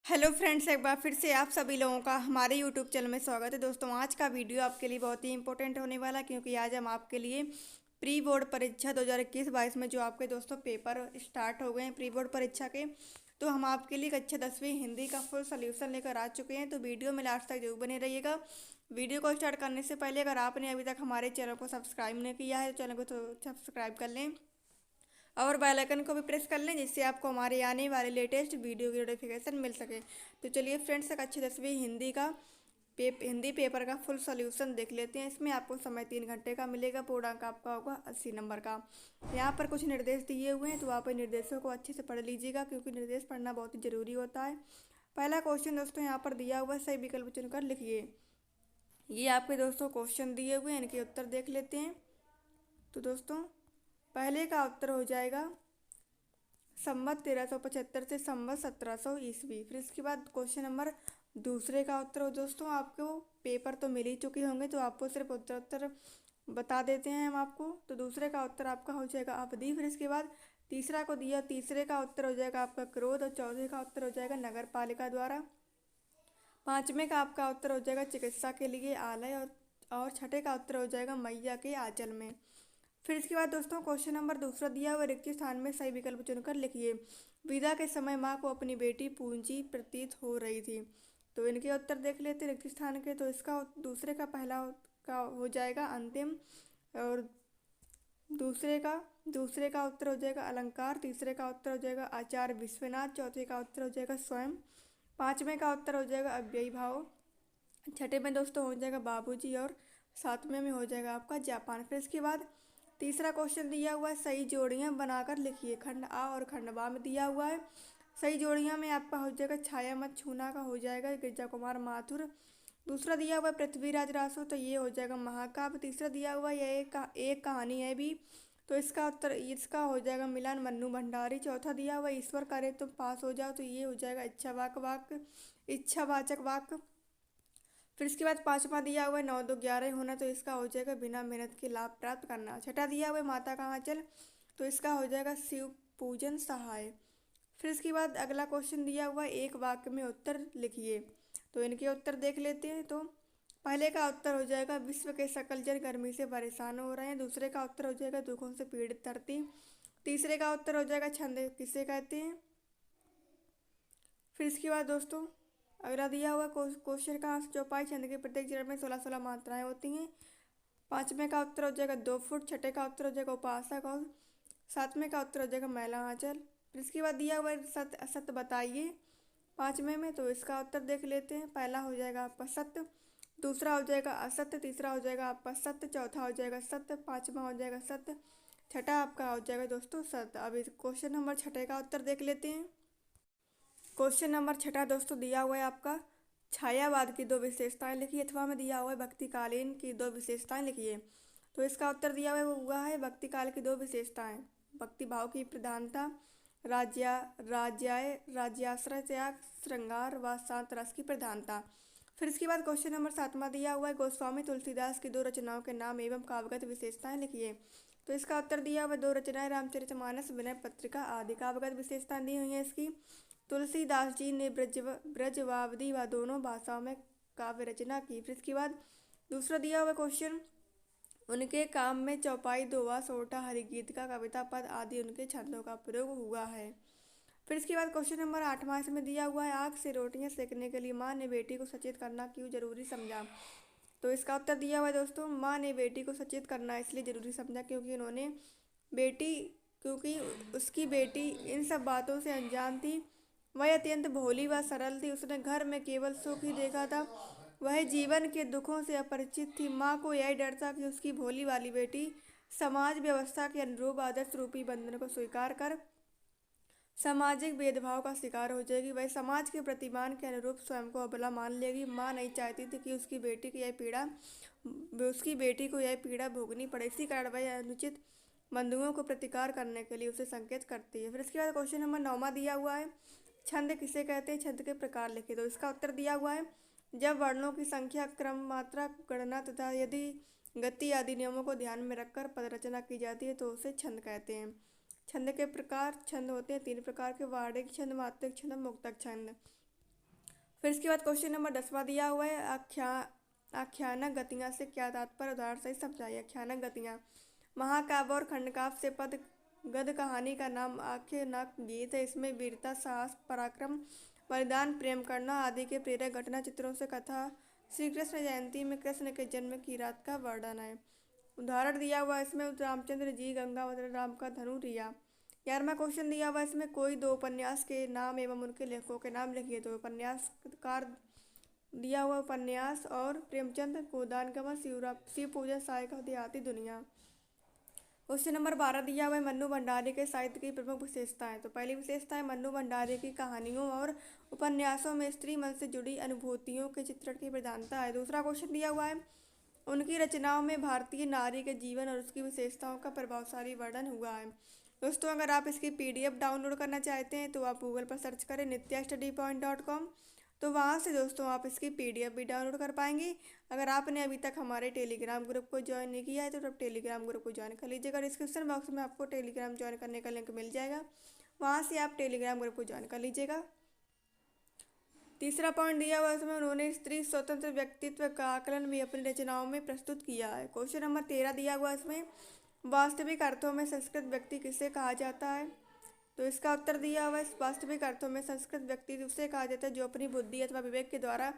Hello friends, एक बार फिर से आप सभी लोगों का हमारे यूट्यूब चैनल में स्वागत है। दोस्तों, आज का वीडियो आपके लिए बहुत ही इंपॉर्टेंट होने वाला है, क्योंकि आज हम आपके लिए प्री बोर्ड परीक्षा 2021-22 में जो आपके दोस्तों पेपर स्टार्ट हो गए हैं प्री बोर्ड परीक्षा के, तो हम आपके लिए कक्षा 10वीं हिंदी का फुल सोल्यूशन लेकर आ चुके हैं। तो वीडियो में लास्ट तक जरूर बने रहिएगा। वीडियो को स्टार्ट करने से पहले अगर आपने अभी तक हमारे चैनल को सब्सक्राइब नहीं किया है तो चैनल को तो सब्सक्राइब कर लें और बेल आइकन को भी प्रेस कर लें, जिससे आपको हमारे आने वाले लेटेस्ट वीडियो की नोटिफिकेशन मिल सके। तो चलिए फ्रेंड्स, एक अच्छी 10वीं हिंदी का हिंदी पेपर का फुल सॉल्यूशन देख लेते हैं। इसमें आपको समय 3 घंटे का मिलेगा। पूर्णांक आपका होगा 80 नंबर का। यहाँ पर कुछ निर्देश दिए हुए हैं, तो आप इन निर्देशों को अच्छे से पढ़ लीजिएगा, क्योंकि निर्देश पढ़ना बहुत ही जरूरी होता है। पहला क्वेश्चन दोस्तों यहाँ पर दिया हुआ है, सही विकल्प चुनकर लिखिए। ये आपके दोस्तों क्वेश्चन दिए हुए हैं, इनके उत्तर देख लेते हैं। तो दोस्तों, पहले का उत्तर हो जाएगा संवत 1375 से संवत 1700 ईस्वी। फिर इसके बाद क्वेश्चन नंबर दूसरे का उत्तर हो दोस्तों, आपको पेपर तो मिल ही चुके होंगे, तो आपको सिर्फ उत्तर बता देते हैं हम आपको। तो दूसरे का उत्तर आपका हो जाएगा अवधि। फिर इसके बाद तीसरा को दिया, तीसरे का उत्तर हो जाएगा आपका क्रोध, और चौथे का उत्तर हो जाएगा नगर पालिका द्वारा। पांचवें का आपका उत्तर हो जाएगा चिकित्सा के लिए आलय, और छठे का उत्तर हो जाएगा मैया के आंचल में। फिर इसके बाद दोस्तों क्वेश्चन नंबर दूसरा दिया हुआ, रिक्त स्थान में सही विकल्प चुनकर लिखिए। विदा के समय माँ को अपनी बेटी पूंजी प्रतीत हो रही थी। तो इनके उत्तर देख लेते हैं रिक्त स्थान के। तो इसका दूसरे का पहला का हो जाएगा अंतिम, और दूसरे का उत्तर हो जाएगा अलंकार। तीसरे का उत्तर हो जाएगा आचार्य विश्वनाथ। चौथे का उत्तर हो जाएगा स्वयं। पांचवें का उत्तर हो जाएगा अव्ययी भाव। छठे में दोस्तों हो जाएगा बाबूजी, और सातवें में हो जाएगा आपका जापान। फिर इसके बाद तीसरा क्वेश्चन दिया हुआ है, सही जोड़ियां बनाकर लिखिए। खंड आ और खंड बा में दिया हुआ है। सही जोड़ियां में आपका हो जाएगा छाया मत छूना का हो जाएगा गिरजा कुमार माथुर। दूसरा दिया हुआ है पृथ्वीराज रासो, तो ये हो जाएगा महाकाव्य। तीसरा दिया हुआ है यह एक कहानी है भी, तो इसका हो जाएगा मिलन मन्नू भंडारी। चौथा दिया हुआ है ईश्वर करे तुम पास हो जाओ, तो ये हो जाएगा इच्छावाचक वाक्य। फिर इसके बाद पांचवा दिया हुआ है 9 2 11 होना, तो इसका हो जाएगा बिना मेहनत के लाभ प्राप्त करना। छठा दिया हुआ है माता का आंचल, तो इसका हो जाएगा शिव पूजन सहाय। फिर इसके बाद अगला क्वेश्चन दिया हुआ है, एक वाक्य में उत्तर लिखिए। तो इनके उत्तर देख लेते हैं। तो पहले का उत्तर हो जाएगा विश्व के सकल जन गर्मी से परेशान हो रहे हैं। दूसरे का उत्तर हो जाएगा दुखों से पीड़ित धरती। तीसरे का उत्तर हो जाएगा छंद किसे कहते हैं। फिर इसके बाद दोस्तों अगला दिया हुआ क्वेश्चन का चौपाई, छंद के प्रत्येक चरण में 16-16 मात्राएं होती हैं। पांचवें का उत्तर हो जाएगा 2 फुट। छठे का उत्तर हो जाएगा उपासक, और सातवें का उत्तर हो जाएगा मैला आंचल। फिर इसके बाद दिया हुआ है सत्य असत्य बताइए पांचवें में, तो इसका उत्तर देख लेते हैं। पहला हो जाएगा आपका सत्य, दूसरा हो जाएगा असत्य, तीसरा हो जाएगा आपका सत्य, चौथा हो जाएगा सत्य, पांचवा हो जाएगा सत्य, छठा आपका हो जाएगा दोस्तों सत्य। अब इस क्वेश्चन नंबर छठे का उत्तर देख लेते हैं। क्वेश्चन नंबर छठा दोस्तों दिया हुआ है आपका छायावाद की 2 विशेषताएं लिखिए, अथवा में दिया हुआ है भक्तिकालीन की 2 विशेषताएं लिखिए। तो इसका उत्तर दिया हुआ है भक्तिकाल की 2 विशेषताएं, भक्ति भाव की प्रधानता, राज्याश्रय त्याग, श्रृंगार व शांत रस की प्रधानता। फिर इसके बाद क्वेश्चन नंबर सातवां दिया हुआ है गोस्वामी तुलसीदास की 2 रचनाओं के नाम एवं काव्यगत विशेषताएं लिखिए। तो इसका उत्तर दिया हुआ 2 रचनाएं रामचरितमानस विनय पत्रिका आदि। काव्यगत विशेषताएं दी हुई हैं इसकी। तुलसीदास जी ने ब्रजवावधी व दोनों भाषाओं में काव्य रचना की। फिर इसके बाद दूसरा दिया हुआ क्वेश्चन, उनके काम में चौपाई, दोहा, सोरठा, हरिगीत का, कविता पद आदि उनके छंदों का प्रयोग हुआ है। फिर इसके बाद क्वेश्चन नंबर आठवां इसमें दिया हुआ है आग से रोटियां सेकने के लिए माँ ने बेटी को सचेत करना क्यों जरूरी समझा। तो इसका उत्तर दिया हुआ है दोस्तों, माँ ने बेटी को सचेत करना इसलिए जरूरी समझा बेटी क्योंकि उसकी बेटी इन सब बातों से अनजान थी। वह अत्यंत भोली व सरल थी। उसने घर में केवल सुख ही देखा था। वह जीवन के दुखों से अपरिचित थी। माँ को यह डर था कि उसकी भोली वाली बेटी समाज व्यवस्था के अनुरूप आदर्श रूपी बंधन को स्वीकार कर सामाजिक भेदभाव का शिकार हो जाएगी। वह समाज के प्रतिमान के अनुरूप स्वयं को अबला मान लेगी। माँ नहीं चाहती थी कि उसकी बेटी को यह पीड़ा भोगनी पड़े। इसी कारण वह अनुचित बंधुओं को प्रतिकार करने के लिए उसे संकेत करती है। फिर इसके बाद क्वेश्चन नंबर 9वां दिया हुआ है, छंद किसे कहते हैं, छंद के प्रकार लिखे। तो इसका उत्तर दिया हुआ है, जब वर्णों की संख्या, क्रम, मात्रा, गणना तथा यदि गति आदि नियमों को ध्यान में रखकर पद रचना की जाती है तो उसे छंद कहते हैं। छंद के प्रकार, छंद होते हैं 3 प्रकार के, वार्णिक छंद, मात्रिक छंद, मुक्तक छंद। फिर इसके बाद क्वेश्चन नंबर 10वां दिया हुआ है, आख्यानक गतियाँ से क्या तात्पर्य, उदाहरण सहित समझाइए। आख्यानक गतियाँ महाकाव्य और खंडकाव्य से पद गद्य कहानी का नाम आख्यानक गीत है। इसमें वीरता, साहस, पराक्रम, बलिदान, प्रेम करना आदि के प्रेरक घटना चित्रों से कथा श्री कृष्ण जयंती में कृष्ण के जन्म की रात का वर्णन है। उदाहरण दिया हुआ है इसमें रामचंद्र जी, गंगावतर राम का धनु रिया। 11वां क्वेश्चन दिया हुआ है इसमें कोई दो उपन्यास के नाम एवं उनके लेखकों के नाम लिखिए। तो उपन्यासकार दिया हुआ उपन्यास और प्रेमचंद, गोदानगमन, शिव पूजन, साय का देहाती दुनिया। क्वेश्चन नंबर 12 दिया हुआ है मन्नू भंडारी के साहित्य की प्रमुख विशेषताएं। तो पहली विशेषता है मन्नू भंडारी की कहानियों और उपन्यासों में स्त्री मन से जुड़ी अनुभूतियों के चित्रण की प्रधानता है। दूसरा क्वेश्चन दिया हुआ है उनकी रचनाओं में भारतीय नारी के जीवन और उसकी विशेषताओं का प्रभावशाली वर्णन हुआ है। दोस्तों अगर आप इसकी PDF डाउनलोड करना चाहते हैं तो आप गूगल पर सर्च करें nityastudypoint.com। तो वहाँ से दोस्तों आप इसकी PDF भी डाउनलोड कर पाएंगे। अगर आपने अभी तक हमारे टेलीग्राम ग्रुप को ज्वाइन नहीं किया है तो आप टेलीग्राम ग्रुप को ज्वाइन कर लीजिएगा। डिस्क्रिप्शन बॉक्स में आपको टेलीग्राम ज्वाइन करने का लिंक मिल जाएगा, वहाँ से आप टेलीग्राम ग्रुप को ज्वाइन कर लीजिएगा। तीसरा पॉइंट दिया हुआ है उसमें उन्होंने स्त्री स्वतंत्र व्यक्तित्व का आकलन भी अपनी रचनाओं में प्रस्तुत किया है। क्वेश्चन नंबर 13 दिया हुआ है इसमें वास्तविक अर्थों में संस्कृत व्यक्ति किसे कहा जाता है। तो इसका उत्तर दिया हुआ है वास्तविक अर्थों में संस्कृत व्यक्ति उसे कहा जाता है जो अपनी बुद्धि अथवा विवेक के द्वारा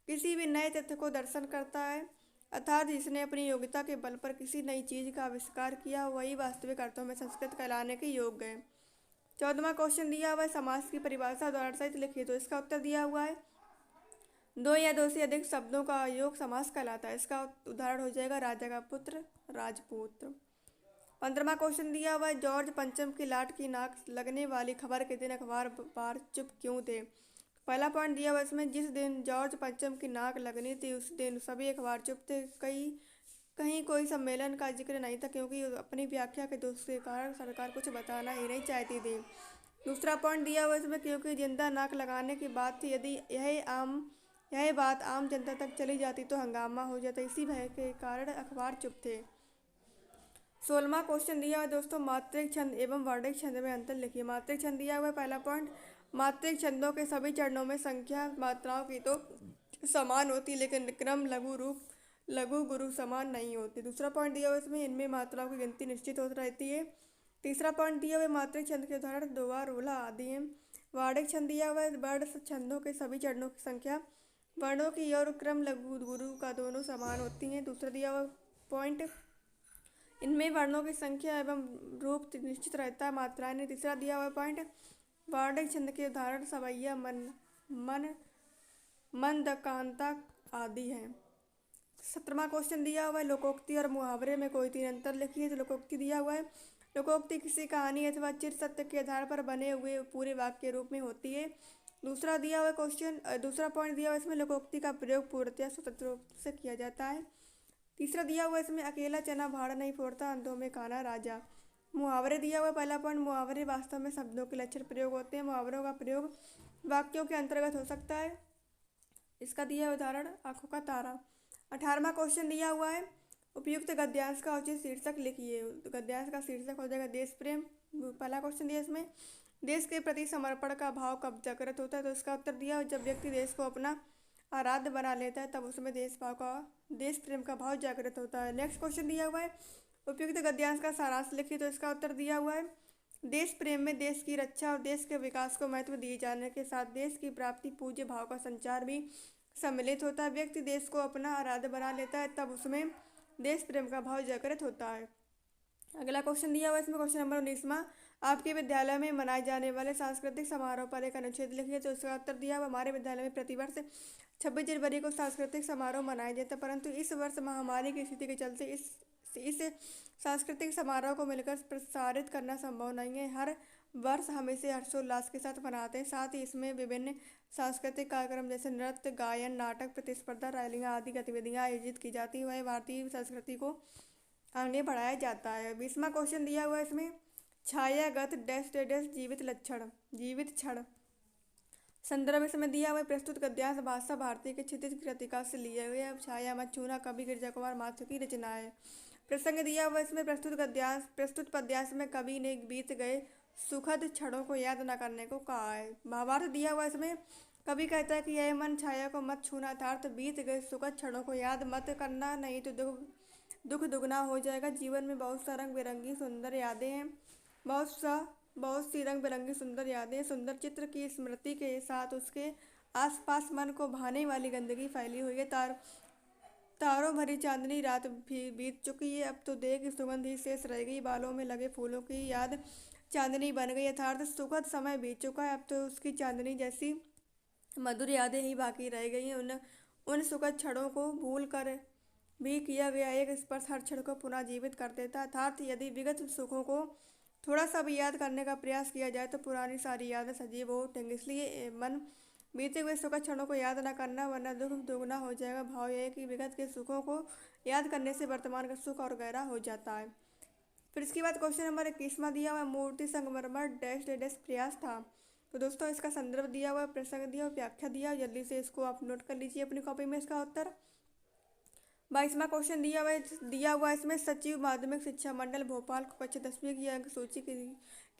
किसी भी नए तथ्य को दर्शन करता है, अर्थात जिसने अपनी योग्यता के बल पर किसी नई चीज का आविष्कार किया वही वास्तविक अर्थों में संस्कृत कहलाने के योग्य है। 14वां क्वेश्चन दिया हुआ है समास की परिभाषा उदाहरण सहित लिखिए। तो इसका उत्तर दिया हुआ है दो या दो से अधिक शब्दों का योग समास कहलाता है। इसका उदाहरण हो जाएगा राजा का पुत्र, राजपुत्र। 15वां क्वेश्चन दिया हुआ है जॉर्ज पंचम की लाट की नाक लगने वाली खबर के दिन अखबार बार चुप क्यों थे। पहला पॉइंट दिया हुआ इसमें जिस दिन जॉर्ज पंचम की नाक लगनी थी उस दिन सभी अखबार चुप थे। कहीं कोई सम्मेलन का जिक्र नहीं था क्योंकि अपनी व्याख्या के दोष के कारण सरकार कुछ बताना ही नहीं चाहती थी। दूसरा पॉइंट दिया हुआ इसमें क्योंकि जिंदा नाक लगाने की बात थी, यदि यह बात आम जनता तक चली जाती तो हंगामा हो जाता, इसी भय के कारण अखबार चुप थे। 16वां क्वेश्चन दिया हुआ दोस्तों मात्रिक छंद एवं वर्णिक छंद में अंतर लिखिए। मात्रिक छंद दिया हुआ है पहला पॉइंट मात्रिक छंदों के सभी चरणों में संख्या मात्राओं की तो समान होती लेकिन क्रम, लघु, रूप, लघु, गुरु समान नहीं होती। दूसरा पॉइंट दिया हुआ इसमें इनमें मात्राओं की गिनती निश्चित होती रहती है। तीसरा पॉइंट दिया हुआ मात्रिक छंद के उदाहरण दोहा, रोला आदि हैं। वर्णिक छंद दिया हुआ है वर्ण छंदों के सभी चरणों की संख्या वर्णों की और क्रम, लघु, गुरु का दोनों समान होती हैं। दूसरा दिया हुआ पॉइंट इनमें वर्णों की संख्या एवं रूप निश्चित रहता है, मात्राएं ने। तीसरा दिया हुआ पॉइंट वर्णिक छंद के उदाहरण सवैया, मंद, कांता आदि हैं। 17वां क्वेश्चन दिया हुआ है लोकोक्ति और मुहावरे में कोई तीन अंतर लिखिए। तो लोकोक्ति दिया हुआ है लोकोक्ति किसी कहानी अथवा चिर सत्य के आधार पर बने हुए पूरे वाक्य के रूप में होती है। दूसरा दिया हुआ क्वेश्चन दूसरा पॉइंट दिया हुआ इसमें लोकोक्ति का प्रयोग पूर्णतया स्वतंत्र रूप से किया जाता है। तीसरा दिया हुआ इसमें अकेला चना भाड़ नहीं फोड़ता, अंधों में काना राजा। मुहावरे दिया हुआ पहला पॉइंट मुहावरे वास्तव में शब्दों के लक्षण प्रयोग होते हैं। मुहावरों का प्रयोग वाक्यों के अंतर्गत हो सकता है। इसका दिया उदाहरण आंखों का तारा। 18वां क्वेश्चन दिया हुआ है उपयुक्त गद्यांश का उचित शीर्षक लिखिए। गद्यांश का शीर्षक हो जाएगा देश प्रेम। पहला क्वेश्चन दिया इसमें देश के प्रति समर्पण का भाव कब जागृत होता है। तो इसका उत्तर दिया जब व्यक्ति देश को अपना आराध्य बना लेता है तब उसमें देश प्रेम का भाव जागृत होता है। नेक्स्ट क्वेश्चन दिया हुआ है उपयुक्त गद्यांश का सारांश लिखिए। तो इसका उत्तर दिया हुआ है देश प्रेम में देश की रक्षा और देश के विकास को महत्व दिए जाने के साथ देश की प्राप्ति, पूज्य भाव का संचार भी सम्मिलित होता है। व्यक्ति देश को अपना आराध्य बना लेता है तब उसमें देश प्रेम का भाव जागृत होता है। अगला क्वेश्चन दिया हुआ है इसमें क्वेश्चन नंबर 19वां आपके विद्यालय में मनाए जाने वाले सांस्कृतिक समारोह पर एक अनुच्छेद लिखिए। तो इसका उत्तर दिया हुआ हमारे विद्यालय में प्रतिवर्ष 26 जनवरी को सांस्कृतिक समारोह मनाया जाता है, परंतु इस वर्ष महामारी की स्थिति के चलते इस सांस्कृतिक समारोह को मिलकर प्रसारित करना संभव नहीं है। हर वर्ष हम इसे हर्षोल्लास के साथ मनाते हैं, साथ ही इसमें विभिन्न सांस्कृतिक कार्यक्रम जैसे नृत्य, गायन, नाटक, प्रतिस्पर्धा, रैलियां आदि गतिविधियां आयोजित की जाती है। वह भारतीय संस्कृति को आगे बढ़ाया जाता है। 20वां क्वेश्चन दिया हुआ है इसमें छायागत डैश डैश जीवित लक्षण जीवित क्षण। संदर्भ इसमें दिया हुआ प्रस्तुत गद्यांश भाषा भारती के क्षितिज कृतिका से लिया गया। छाया मत छूना कवि गिरजा कुमार माथुर की रचना है। प्रसंग दिया हुआ इसमें प्रस्तुत पद्यांश में कवि ने बीत गए सुखद क्षणों को याद न करने को कहा है। भावार्थ दिया हुआ इसमें कभी कहता है कि यह मन छाया को मत छूना, अर्थात बीत गए सुखद क्षणों को याद मत करना, नहीं तो दुख दुख दुगना हो जाएगा। जीवन में बहुत सा रंग बिरंगी सुंदर यादें हैं, बहुत सी रंग बिरंगी सुंदर यादें, सुंदर चित्र की स्मृति के साथ उसके आसपास मन को भाने वाली गंदगी फैली हुई है। तारों भरी चांदनी रात भी बीत चुकी है, अब तो देह की सुगंध ही शेष रह गई, बालों में लगे फूलों की याद चांदनी बन गई, अर्थात सुखद समय बीत चुका है, अब तो उसकी चांदनी जैसी मधुर यादें ही बाकी रह गई हैं। उन उन सुखद क्षणों को भूल कर भी किया गया एक स्पर्श हर क्षण को पुनः जीवित कर देता है, अर्थात यदि विगत सुखों को थोड़ा सा भी याद करने का प्रयास किया जाए तो पुरानी सारी यादें सजीव हो उठेंगी। इसलिए मन बीते हुए सुखद क्षणों को याद न करना, वरना दुख दोगुना हो जाएगा। भाव यह है कि विगत के सुखों को याद करने से वर्तमान का सुख और गहरा हो जाता है। फिर इसके बाद क्वेश्चन नंबर 21वां दिया हुआ है, मूर्ति संगमरमर डैश डैश प्रयास था। तो दोस्तों इसका संदर्भ दिया हुआ है, प्रसंग दिया हुआ, व्याख्या दिया हुआ, जल्दी से इसको आप नोट कर लीजिए अपनी कॉपी में इसका उत्तर। 22वां क्वेश्चन दिया हुआ है इसमें, सचिव माध्यमिक शिक्षा मंडल भोपाल को कक्षा 10वीं की अंक सूची की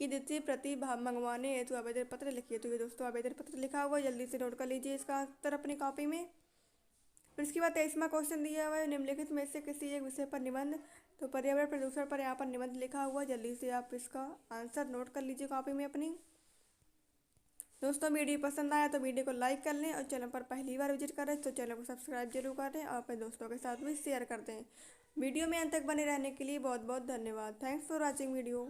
द्वितीय प्रति मंगवाने हेतु आवेदन पत्र लिखिए। तो ये दोस्तों आवेदन पत्र लिखा हुआ है, जल्दी से नोट कर लीजिए इसका उत्तर अपनी कॉपी में। फिर इसके बाद 23वां क्वेश्चन दिया हुआ है, निम्नलिखित में से किसी एक विषय पर निबंध। तो पर्यावरण प्रदूषण पर यहाँ पर निबंध लिखा हुआ है, जल्दी से आप इसका आंसर नोट कर लीजिए कॉपी में अपनी। दोस्तों वीडियो पसंद आया तो वीडियो को लाइक कर लें, और चैनल पर पहली बार विजिट करें तो चैनल को सब्सक्राइब जरूर करें और अपने दोस्तों के साथ भी शेयर कर दें। वीडियो में अंत तक बने रहने के लिए बहुत बहुत धन्यवाद। Thanks for watching video.